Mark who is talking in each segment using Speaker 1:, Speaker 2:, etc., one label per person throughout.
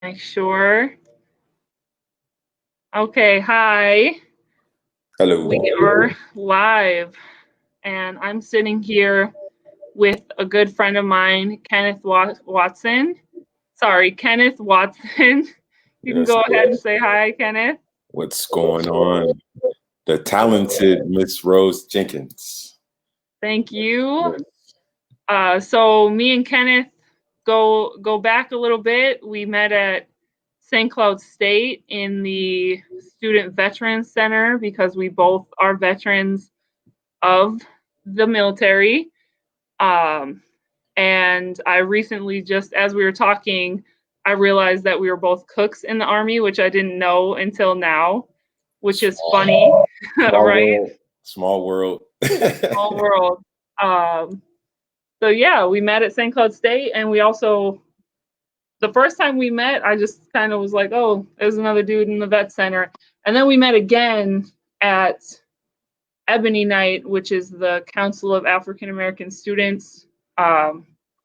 Speaker 1: Make sure. Okay, hi.
Speaker 2: Hello.
Speaker 1: We are live, and I'm sitting here with a good friend of mine, Kenneth Watson. Sorry, Kenneth Watson. You can
Speaker 2: Yes.
Speaker 1: go ahead and say hi, Kenneth.
Speaker 2: What's going on? The talented Miss Rose Jenkins.
Speaker 1: Thank you. So me and Kenneth go back a little bit. We met at St. Cloud State in the Student Veterans Center because we both are veterans of the military. And I recently, just as we were talking, I realized that we were both cooks in the Army, which I didn't know until now, which is funny, right?
Speaker 2: Small world.
Speaker 1: Small world. So yeah, we met at St. Cloud State, and we also, the first time we met, I just kind of was like, oh, there's another dude in the vet center. And then we met again at Ebony Night, which is the Council of African American Students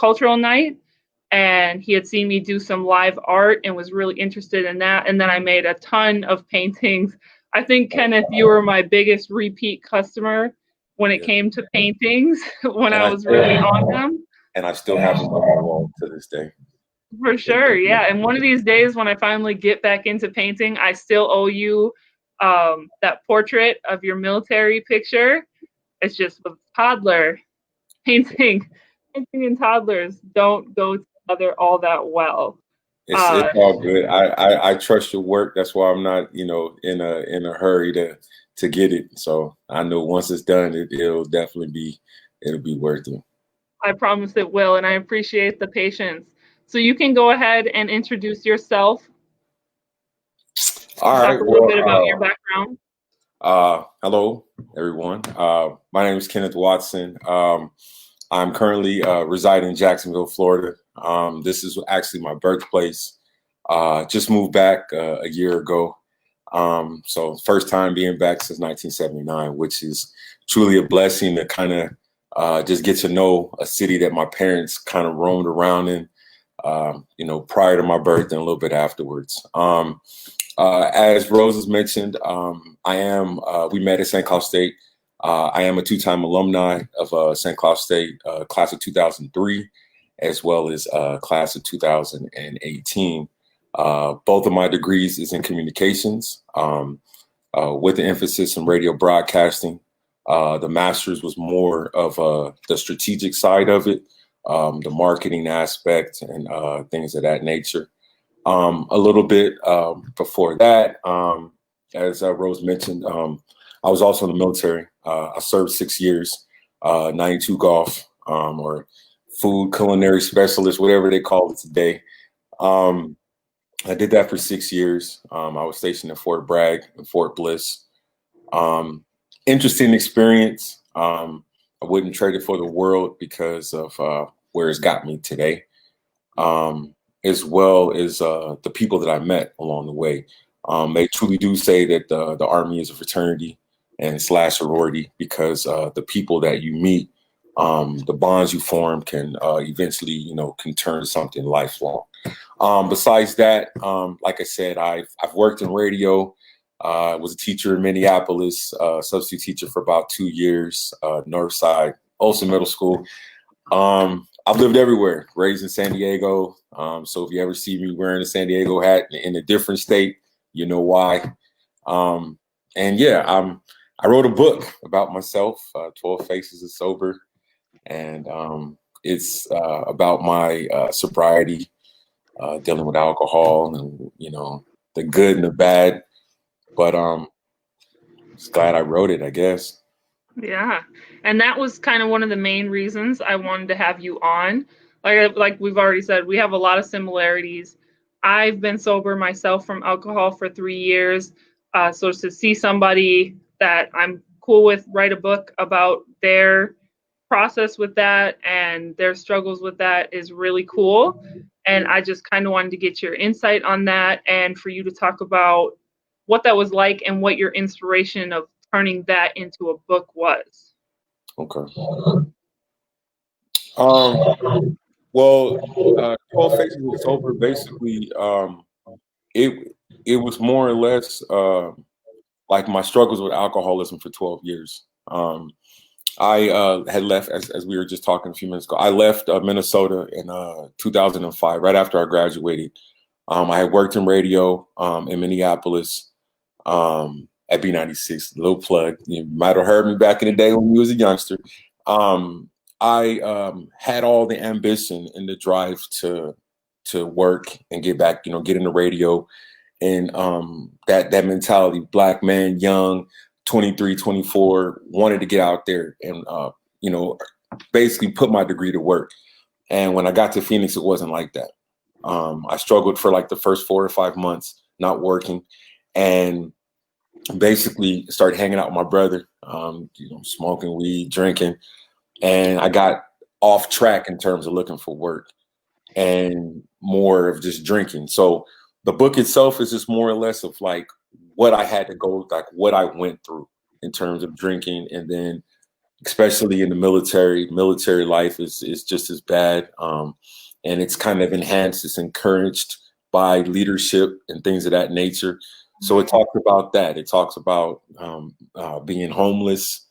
Speaker 1: cultural night. And he had seen me do some live art and was really interested in that. And then I made a ton of paintings. I think, Kenneth, you were my biggest repeat customer when it came to paintings when I was really on them.
Speaker 2: And I still have them on my wall to this day.
Speaker 1: For sure, yeah. And one of these days when I finally get back into painting, I still owe you that portrait of your military picture. It's just a toddler painting and toddlers don't go together all that well.
Speaker 2: It's all good. I trust your work. That's why I'm not, in a hurry to get it. So I know once it's done, it'll definitely be worth it.
Speaker 1: I promise it will, and I appreciate the patience. So you can go ahead and introduce yourself.
Speaker 2: All right.
Speaker 1: Talk a little bit about your background.
Speaker 2: Hello, everyone. My name is Kenneth Watson. I'm currently residing in Jacksonville, Florida. This is actually my birthplace. Just moved back a year ago. So first time being back since 1979, which is truly a blessing to kind of just get to know a city that my parents kind of roamed around in, prior to my birth and a little bit afterwards. As Rose has mentioned, we met at St. Cloud State. I am a two-time alumni of St. Cloud State, class of 2003, as well as class of 2018. Both of my degrees is in communications, with the emphasis in radio broadcasting. The master's was more of the strategic side of it, the marketing aspect and things of that nature. A little bit before that, as Rose mentioned, I was also in the military. I served 6 years, 92 Golf, or food culinary specialist, whatever they call it today. I did that for 6 years. I was stationed in Fort Bragg and Fort Bliss. Interesting experience. I wouldn't trade it for the world because of where it's got me today, as well as the people that I met along the way. They truly do say that the Army is a fraternity and / sorority because the people that you meet, the bonds you form can eventually, can turn something lifelong. Besides that, like I said, I've worked in radio. Was a teacher in Minneapolis, substitute teacher for about 2 years, Northside, Olsen Middle School. I've lived everywhere, raised in San Diego. So if you ever see me wearing a San Diego hat in a different state, you know why. And yeah, I wrote a book about myself, 12 Faces of Sober. And it's about my sobriety, dealing with alcohol and, the good and the bad. But just glad I wrote it, I guess.
Speaker 1: Yeah. And that was kind of one of the main reasons I wanted to have you on. Like we've already said, we have a lot of similarities. I've been sober myself from alcohol for 3 years. So to see somebody that I'm cool with write a book about their process with that and their struggles with that is really cool. And I just kind of wanted to get your insight on that and for you to talk about what that was like and what your inspiration of turning that into a book was.
Speaker 2: Okay. Well, 12 Faces of Sober basically it was more or less like my struggles with alcoholism for 12 years. I had left, as we were just talking a few minutes ago. I left Minnesota in 2005, right after I graduated. I had worked in radio in Minneapolis at B96. Little plug. You might have heard me back in the day when we was a youngster. I had all the ambition and the drive to work and get back, get into radio. And that mentality, black man, young, 23, 24, wanted to get out there and, basically put my degree to work. And when I got to Phoenix, it wasn't like that. I struggled for like the first 4 or 5 months not working, and basically started hanging out with my brother, smoking weed, drinking. And I got off track in terms of looking for work and more of just drinking. So the book itself is just more or less of like what I had to go, like what I went through in terms of drinking. And then especially in the military life is just as bad. And it's kind of enhanced, it's encouraged by leadership and things of that nature. So it talks about that. It talks about being homeless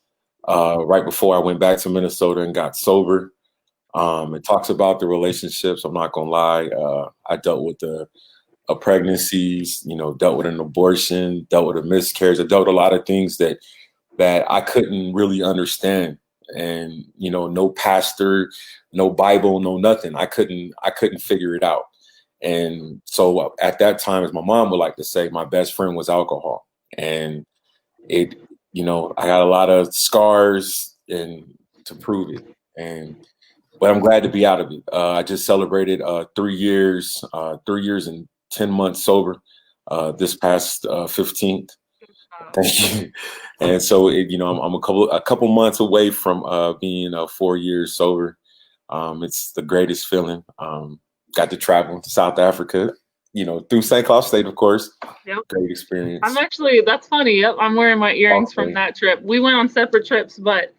Speaker 2: right before I went back to Minnesota and got sober. It talks about the relationships. I'm not gonna lie. I dealt with a pregnancies, dealt with an abortion, dealt with a miscarriage. I dealt with a lot of things that I couldn't really understand. And, no pastor, no Bible, no nothing. I couldn't figure it out. And so at that time, as my mom would like to say, my best friend was alcohol. And it, I got a lot of scars and to prove it. But I'm glad to be out of it. I just celebrated 3 years and 10 months sober this past 15th. Thank you. And so, I'm a couple months away from being 4 years sober. It's the greatest feeling. Got to travel to South Africa, through St. Cloud State, of course.
Speaker 1: Yep.
Speaker 2: Great experience.
Speaker 1: That's funny. Yep, I'm wearing my earrings from that trip. We went on separate trips, but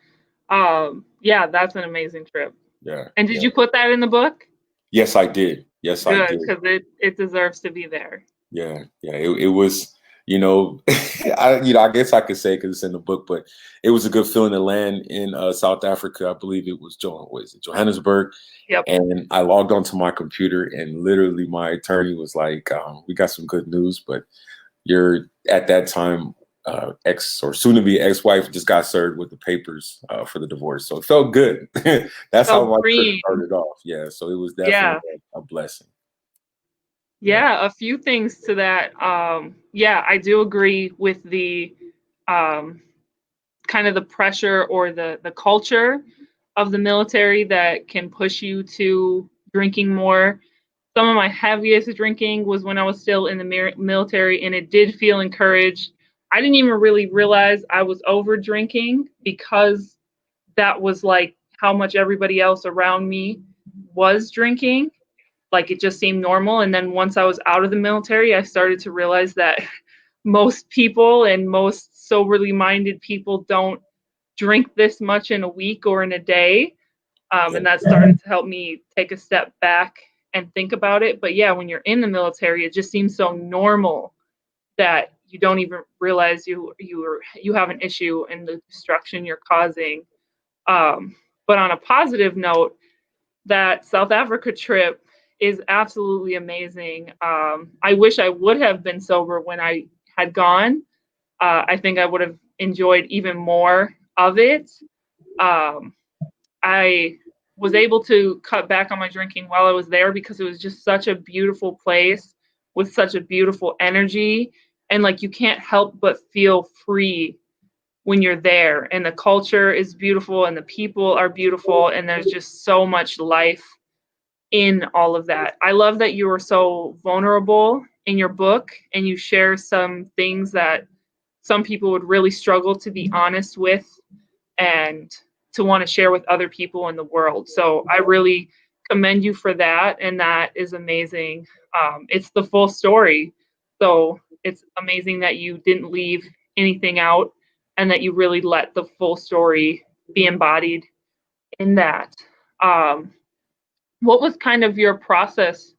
Speaker 1: yeah, that's an amazing trip.
Speaker 2: Yeah.
Speaker 1: And did you put that in the book?
Speaker 2: Yes, I did. Yes, I did.
Speaker 1: Because it deserves to be there.
Speaker 2: Yeah. It was, I guess I could say because it's in the book, but it was a good feeling to land in South Africa. I believe it was Johannesburg.
Speaker 1: Yep.
Speaker 2: And I logged onto my computer, and literally my attorney was like, "We got some good news, but you're at that time ex or soon to be ex-wife just got served with the papers for the divorce." So it felt good. That's how my trip started off. Yeah. So it was definitely a blessing.
Speaker 1: Yeah, a few things to that. I do agree with the kind of the pressure or the culture of the military that can push you to drinking more. Some of my heaviest drinking was when I was still in the military, and it did feel encouraged. I didn't even really realize I was over drinking because that was like how much everybody else around me was drinking. Like it just seemed normal. And then once I was out of the military, I started to realize that most people and most soberly minded people don't drink this much in a week or in a day. And that started to help me take a step back and think about it. But yeah, when you're in the military, it just seems so normal that you don't even realize you have an issue in the destruction you're causing. But on a positive note, that South Africa trip is absolutely amazing. I wish I would have been sober when I had gone. I think I would have enjoyed even more of it. I was able to cut back on my drinking while I was there because it was just such a beautiful place with such a beautiful energy. And like you can't help but feel free when you're there. And the culture is beautiful and the people are beautiful. And there's just so much life in all of that. I love that you were so vulnerable in your book and you share some things that some people would really struggle to be honest with and to want to share with other people in the world. So I really commend you for that. And that is amazing. It's the full story. So it's amazing that you didn't leave anything out and that you really let the full story be embodied in that. What was kind of your process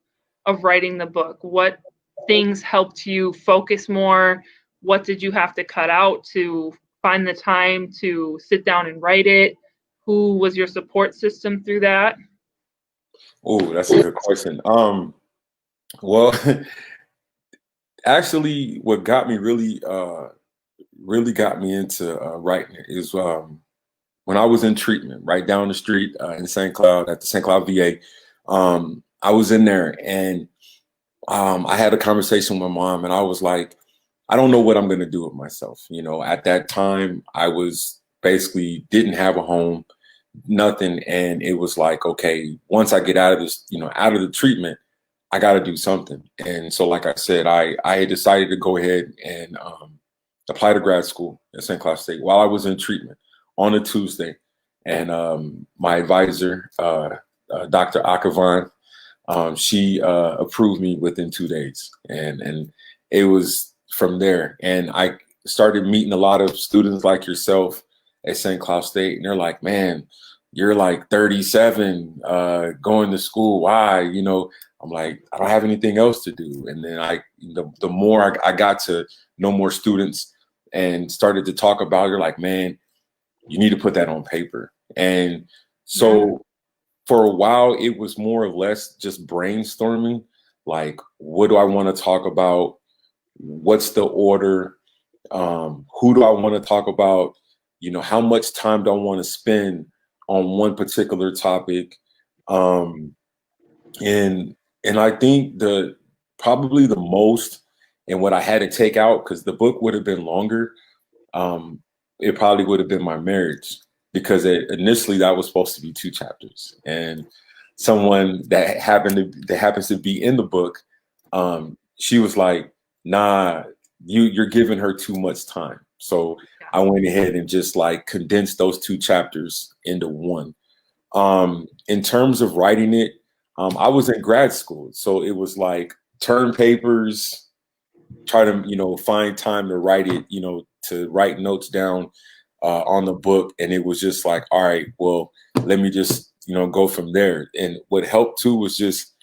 Speaker 1: of writing the book? What things helped you focus more? What did you have to cut out to find the time to sit down and write it? Who was your support system through that?
Speaker 2: Oh, that's a good question. Well, actually, what got me really got me into writing it is when I was in treatment right down the street in St. Cloud at the St. Cloud VA. I was in there and I had a conversation with my mom, and I was like, I don't know what I'm going to do with myself. You know, at that time, I was basically didn't have a home, nothing. And it was like, okay, once I get out of this, out of the treatment, I got to do something. And so, like I said, I had decided to go ahead and apply to grad school at St. Cloud State while I was in treatment on a Tuesday. And my advisor, Dr. Akavan, she approved me within 2 days. And it was from there. And I started meeting a lot of students like yourself at St. Cloud State. And they're like, man, you're like 37 going to school. Why? I'm like, I don't have anything else to do. And then the more I got to know more students and started to talk about it, you're like, man, you need to put that on paper. And so for a while, it was more or less just brainstorming. Like, what do I want to talk about? What's the order? Who do I want to talk about? How much time do I want to spend on one particular topic? And I think probably the most, and what I had to take out, because the book would have been longer, it probably would have been my marriage, because initially that was supposed to be 2 chapters. And someone that happens to be in the book, she was like, nah, you're giving her too much time. So I went ahead and just like condensed those 2 chapters into one. In terms of writing it, I was in grad school, so it was like term papers, try to find time to write it, to write notes down on the book. And it was just like, all right, well, let me just go from there. And what helped too was just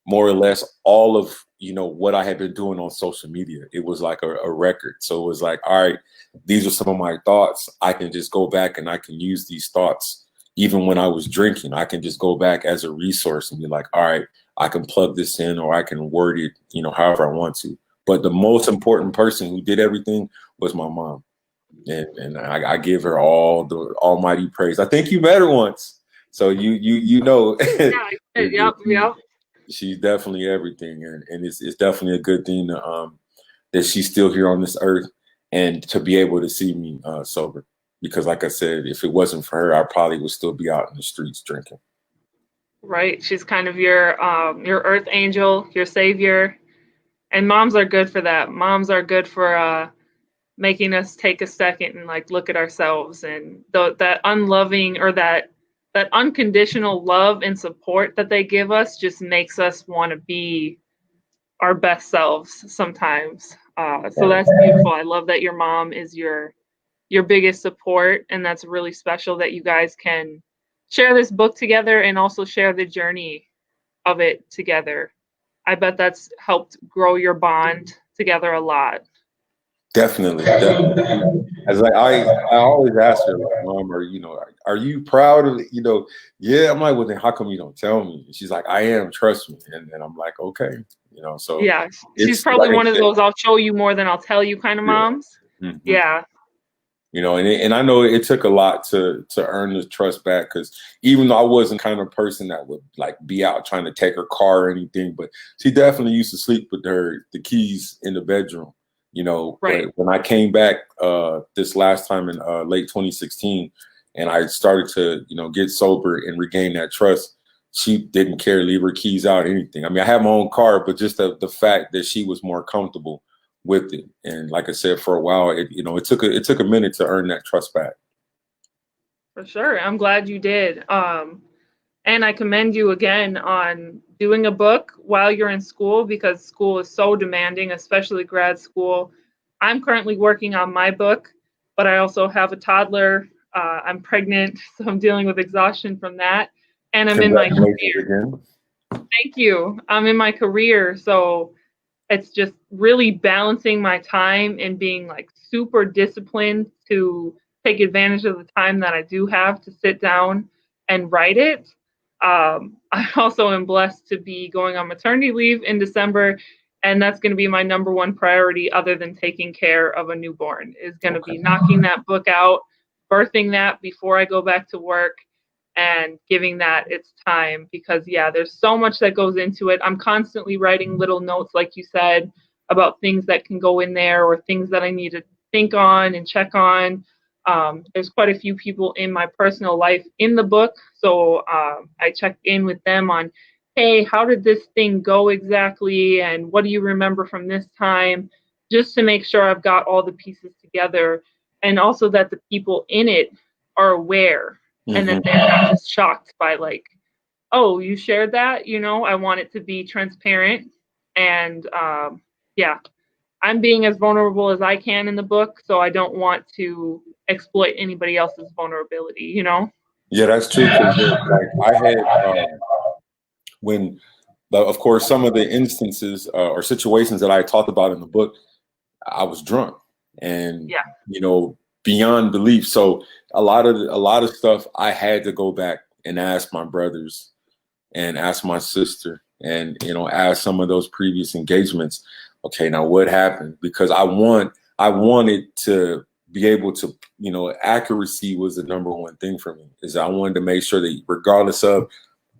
Speaker 2: more or less all of what I had been doing on social media. It was like a record. So it was like, all right, these are some of my thoughts. I can just go back and I can use these thoughts. Even when I was drinking, I can just go back as a resource and be like, all right, I can plug this in, or I can word it, however I want to. But the most important person who did everything was my mom. And I give her all the almighty praise. I think you met her once. So you know.
Speaker 1: Yeah, yep.
Speaker 2: She's definitely everything. And it's definitely a good thing that she's still here on this earth and to be able to see me sober. Because like I said, if it wasn't for her, I probably would still be out in the streets drinking.
Speaker 1: Right. She's kind of your earth angel, your savior. And moms are good for that. Moms are good for making us take a second and like look at ourselves, and that unloving, or that unconditional love and support that they give us just makes us want to be our best selves sometimes. So that's beautiful. I love that your mom is your biggest support, and that's really special that you guys can share this book together and also share the journey of it together. I bet that's helped grow your bond together a lot.
Speaker 2: Definitely. As I always ask her, like, Mom, are you proud of it? Yeah. I'm like, well, then how come you don't tell me? And she's like, I am, trust me. And I'm like, okay, so
Speaker 1: yeah, she's
Speaker 2: it's
Speaker 1: probably
Speaker 2: like
Speaker 1: one of those I'll show you more than I'll tell you kind of moms.
Speaker 2: Mm-hmm.
Speaker 1: Yeah.
Speaker 2: And I know it took a lot to earn the trust back, because even though I wasn't kind of person that would like be out trying to take her car or anything, but she definitely used to sleep with the keys in the bedroom.
Speaker 1: Right.
Speaker 2: But when I came back this last time in late 2016, and I started to get sober and regain that trust, she didn't care to leave her keys out or anything. I mean, I have my own car, but just the fact that she was more comfortable with it. And like I said, for a while, it took a minute to earn that trust back.
Speaker 1: For sure. I'm glad you did. And I commend you again on doing a book while you're in school, because school is so demanding, especially grad school. I'm currently working on my book, but I also have a toddler. I'm pregnant, so I'm dealing with exhaustion from that. And I'm in my career.
Speaker 2: Again.
Speaker 1: Thank you. I'm in my career, so it's just really balancing my time and being like super disciplined to take advantage of the time that I do have to sit down and write it. I also am blessed to be going on maternity leave in December, and that's going to be my number one priority, other than taking care of a newborn, is going to be knocking that book out, birthing that before I go back to work, and giving that its time, because yeah, there's so much that goes into it. I'm constantly writing little notes, like you said, about things that can go in there or things that I need to think on and check on. There's quite a few people in my personal life in the book, so I check in with them on, hey, how did this thing go exactly, and what do you remember from this time, just to make sure I've got all the pieces together, and also that the people in it are aware, and that they're not just shocked by like, oh, you shared that. I want it to be transparent, and yeah, I'm being as vulnerable as I can in the book, so I don't want to exploit anybody else's vulnerability.
Speaker 2: Yeah, that's true. Because like I had when, of course, some of the instances or situations that I talked about in the book, I was drunk and
Speaker 1: Yeah.
Speaker 2: beyond belief. So a lot of stuff I had to go back and ask my brothers and ask my sister and ask some of those previous engagements. Okay, now what happened? Because I wanted to be able to, accuracy was the number one thing for me. Is I wanted to make sure that regardless of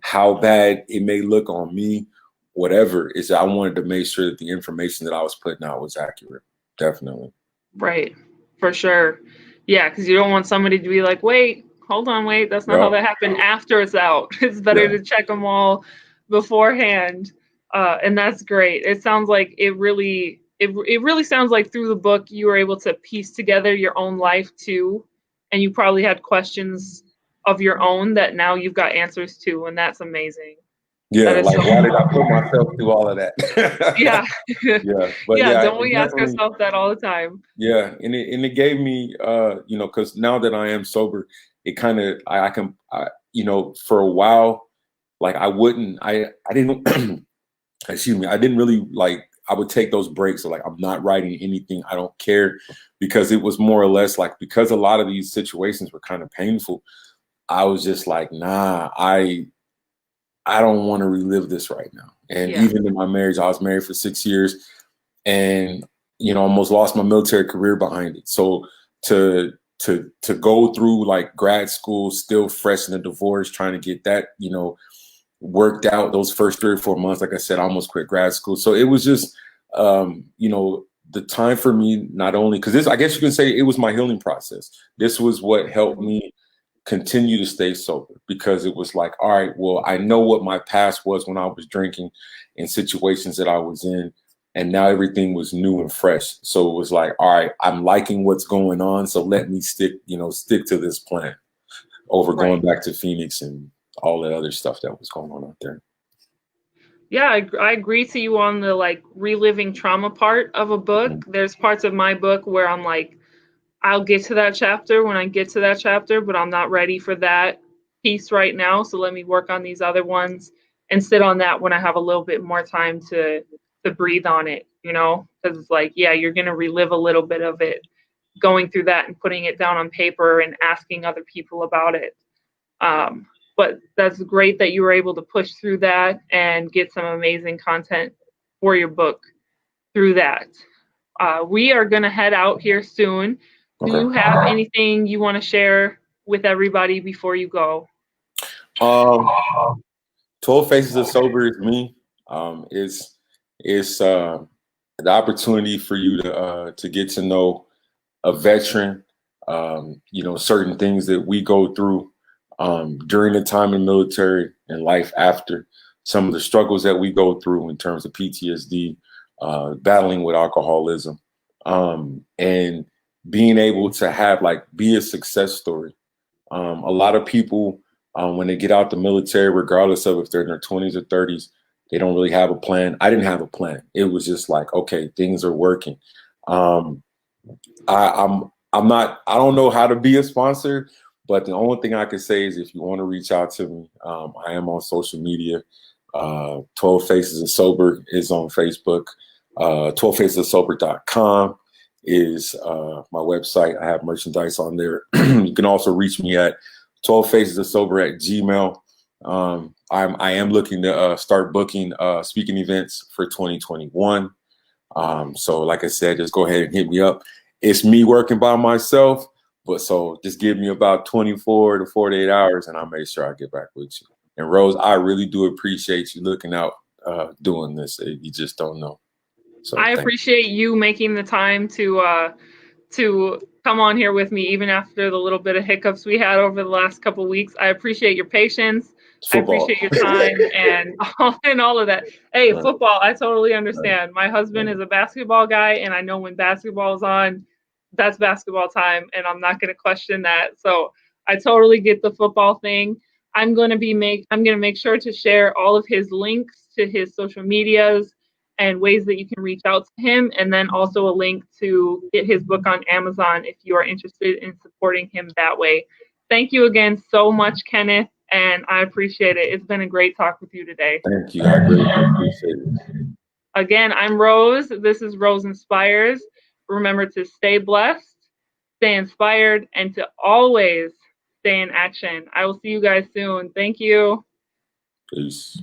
Speaker 2: how bad it may look on me, whatever, is I wanted to make sure that the information that I was putting out was accurate. Definitely.
Speaker 1: Right. For sure. Yeah, because you don't want somebody to be like, wait, hold on, wait, that's not how that happened after it's out. It's better to check them all beforehand. And that's great. It sounds like it really sounds like through the book you were able to piece together your own life too. And you probably had questions of your own that now you've got answers to, and that's amazing.
Speaker 2: Yeah,
Speaker 1: That is
Speaker 2: like
Speaker 1: so
Speaker 2: why did I put myself through all of that?
Speaker 1: Yeah.
Speaker 2: Yeah, but
Speaker 1: Yeah,
Speaker 2: yeah,
Speaker 1: don't
Speaker 2: it
Speaker 1: we ask
Speaker 2: definitely,
Speaker 1: ourselves that all the time?
Speaker 2: yeah, and it gave me, because now that I am sober, it kind of I can, for a while, like I didn't, excuse me, I didn't really like. I would take those breaks of like I'm not writing anything. I don't care, because it was more or less like, because a lot of these situations were kind of painful. I was just like, nah, I don't want to relive this right now. And
Speaker 1: Yeah.
Speaker 2: even in my marriage, I was married for 6 years, and almost lost my military career behind it. So to go through like grad school, still fresh in the divorce, trying to get that worked out those first 3 or 4 months. Like I said, I almost quit grad school. So it was just the time for me, not only because this, I guess you can say, it was my healing process. This was what helped me continue to stay sober, because it was like, all right, well, I know what my past was when I was drinking in situations that I was in, and now everything was new and fresh. So it was like, all right, I'm liking what's going on, so let me stick to this plan over going back to Phoenix and all that other stuff that was going on out there.
Speaker 1: Yeah, I agree to you on the like reliving trauma part of a book. There's parts of my book where I'm like, I'll get to that chapter when I get to that chapter, but I'm not ready for that piece right now. So let me work on these other ones and sit on that when I have a little bit more time to breathe on it, because it's like, yeah, you're going to relive a little bit of it, going through that and putting it down on paper and asking other people about it. But that's great that you were able to push through that and get some amazing content for your book through that. We are going to head out here soon. Do you have anything you want to share with everybody before you go?
Speaker 2: 12 Faces of Sober is me. It's the opportunity for you to get to know a veteran, certain things that we go through during the time in the military and life after, some of the struggles that we go through in terms of PTSD, battling with alcoholism, and being able to be a success story. A lot of people, when they get out the military, regardless of if they're in their 20s or 30s, they don't really have a plan. I didn't have a plan. It was just like, okay, things are working. I'm not, I don't know how to be a sponsor, but the only thing I can say is if you want to reach out to me, I am on social media. 12 Faces of Sober is on Facebook. 12facesofsober.com is my website. I have merchandise on there. You can also reach me at 12facesofsober@gmail. I am looking to start booking speaking events for 2021. So like I said, just go ahead and hit me up. It's me working by myself, but so just give me about 24 to 48 hours and I'll make sure I get back with you. And Rose, I really do appreciate you looking out, doing this. You just don't know. So
Speaker 1: I appreciate you making the time to come on here with me, even after the little bit of hiccups we had over the last couple of weeks. I appreciate your patience.
Speaker 2: Football.
Speaker 1: I appreciate your time and all of that. Hey, football, I totally understand. My husband is a basketball guy, and I know when basketball is on, that's basketball time, and I'm not going to question that. So I totally get the football thing. I'm going to make sure to share all of his links to his social medias and ways that you can reach out to him, and then also a link to get his book on Amazon if you are interested in supporting him that way. Thank you again so much, Kenneth, and I appreciate it. It's been a great talk with you today.
Speaker 2: Thank you. I really appreciate it.
Speaker 1: Again, I'm Rose. This is Rose Inspires. Remember to stay blessed, stay inspired, and to always stay in action. I will see you guys soon. Thank you.
Speaker 2: Peace.